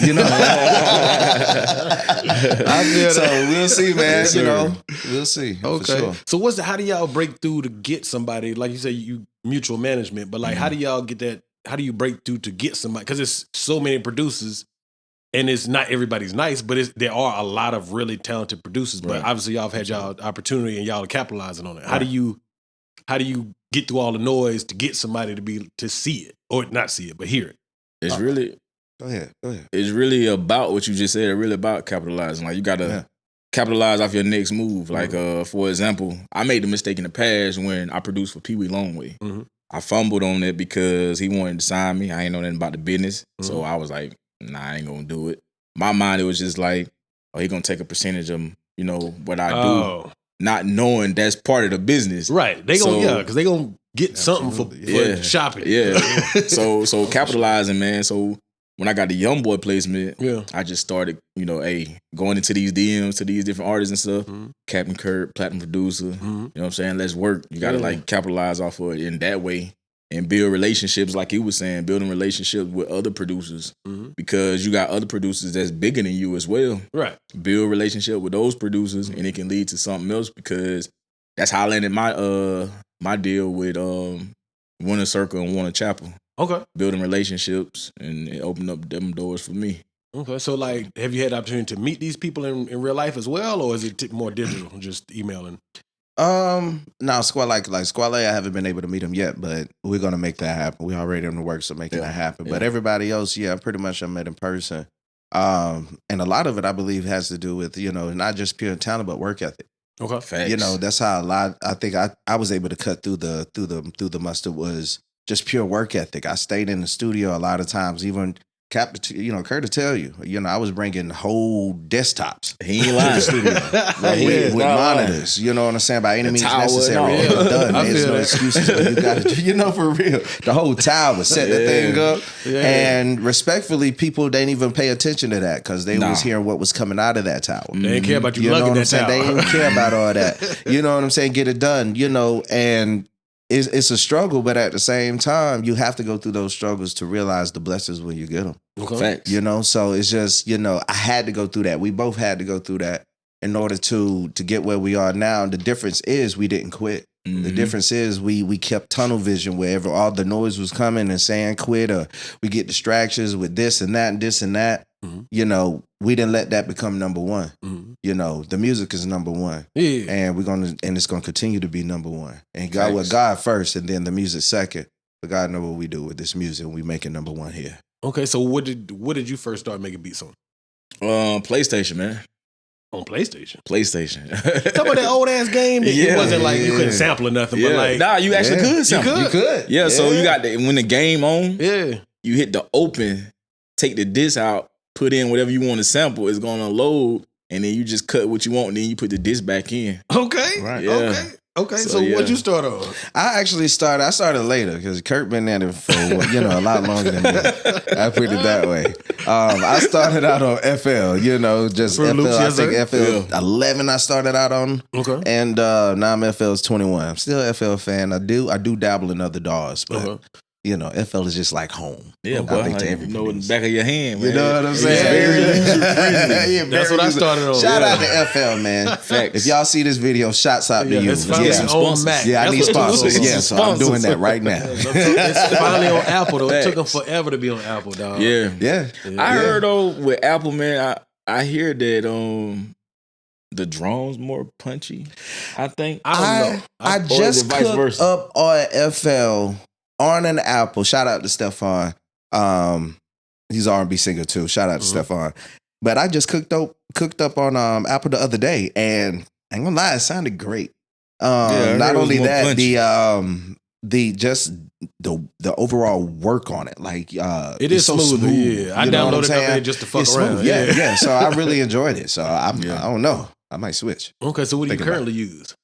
You know. I feel So we'll see, man. Yes, you sir. know, we'll see. Okay. For sure. So how do y'all break through to get somebody? Like you say, you mutual management, but like, how do y'all get that? How do you break through to get somebody? Because there's so many producers, and it's not everybody's nice, but there are a lot of really talented producers. But Right. obviously, y'all have had y'all opportunity, and y'all are capitalizing on it. How do you get through all the noise to get somebody to see it or not see it, but hear it? It's really Go ahead. it's really about what you just said. It's really about capitalizing. Like you gotta capitalize off your next move. Like for example, I made the mistake in the past when I produced for Pee Wee Longway. Mm-hmm. I fumbled on it because he wanted to sign me. I ain't know nothing about the business. So I was like, nah, I ain't gonna do it. My mind, it was just like, oh, he gonna take a percentage of, what I do. Not knowing that's part of the business. Right. They gonna, because they gonna get something for shopping. Yeah. so capitalizing, man. So when I got the Young Boy placement, I just started, going into these DMs to these different artists and stuff. Captain Curt, platinum producer. You know what I'm saying? Let's work. You gotta like capitalize off of it in that way and build relationships, like he was saying, building relationships with other producers because you got other producers that's bigger than you as well. Right. Build relationship with those producers and it can lead to something else because that's how I landed my deal with Winter Circle and Warner Chapel. Okay. Building relationships and it opened up them doors for me. Okay. So like, have you had the opportunity to meet these people in real life as well, or is it more digital, just emailing? No, Squad like Squad I haven't been able to meet him yet, but we're gonna make that happen. We already in the works of making that happen. But everybody else, pretty much I met in person. And a lot of it I believe has to do with, not just pure talent, but work ethic. Okay. Facts. That's how I think I was able to cut through the mustard was just pure work ethic. I stayed in the studio a lot of times, even Curt to tell you, I was bringing whole desktops. He ain't lying. With monitors, you know what I'm saying? By any means necessary. Yeah. Done. There's no excuses, but you got to, for real. The whole tower, set the thing up. Yeah. And respectfully, people didn't even pay attention to that because they was hearing what was coming out of that tower. They didn't care about you know lugging what I'm that saying? tower. They didn't care about all that. You know what I'm saying? Get it done, and it's a struggle, but at the same time, you have to go through those struggles to realize the blessings when you get them. Okay. Facts. So it's just, I had to go through that. We both had to go through that in order to get where we are now. The difference is we didn't quit. The difference is we kept tunnel vision wherever all the noise was coming and saying quit, or we get distractions with this and that and this and that. We didn't let that become number one. The music is number one. Yeah. And it's gonna continue to be number one. And God first and then the music second. But God know what we do with this music and we make it number one here. Okay, so what did you first start making beats on? PlayStation, man. On PlayStation? Talk about that old ass game. It wasn't like you couldn't sample or nothing, but like nah, you actually could sample. You could. Yeah, so you got when the game on, you hit the open, take the disc out, put in whatever you want to sample, it's gonna load, and then you just cut what you want, and then you put the disc back in. Okay. Right. Yeah. Okay, so what'd you start on? I started later because Curt been at it for a lot longer than me. I put it that way. I started out on FL, just Fruit FL. Loops, I think FL 11 I started out on. Okay. And now I'm FL's 21. I'm still a FL fan. I do dabble in other DAWs, but FL is just like home. Yeah, boy, I think to every in the back of your hand, man. You know what I'm saying? Very user-friendly. That's what I started on. Shout out to FL, man. Facts. If y'all see this video, shouts out to you. It's finally on Mac. Yeah, I need sponsors. Yeah, so I'm doing that right now. It's finally on Apple, though. It took them forever to be on Apple, dog. Yeah. I heard, though, with Apple, man, I hear that the drums more punchy, I think. I don't know. I just cooked up on FL on an Apple. Shout out to Stefan. He's an R&B singer too. Shout out to Stefan. But I just cooked up on Apple the other day, and I ain't gonna lie, it sounded great. Not only that, punchy. the overall work on it, like it is so smooth. Yeah, I downloaded it just to fuck around. Yeah. So I really enjoyed it. So I don't know. I might switch. Okay, so what do you currently use?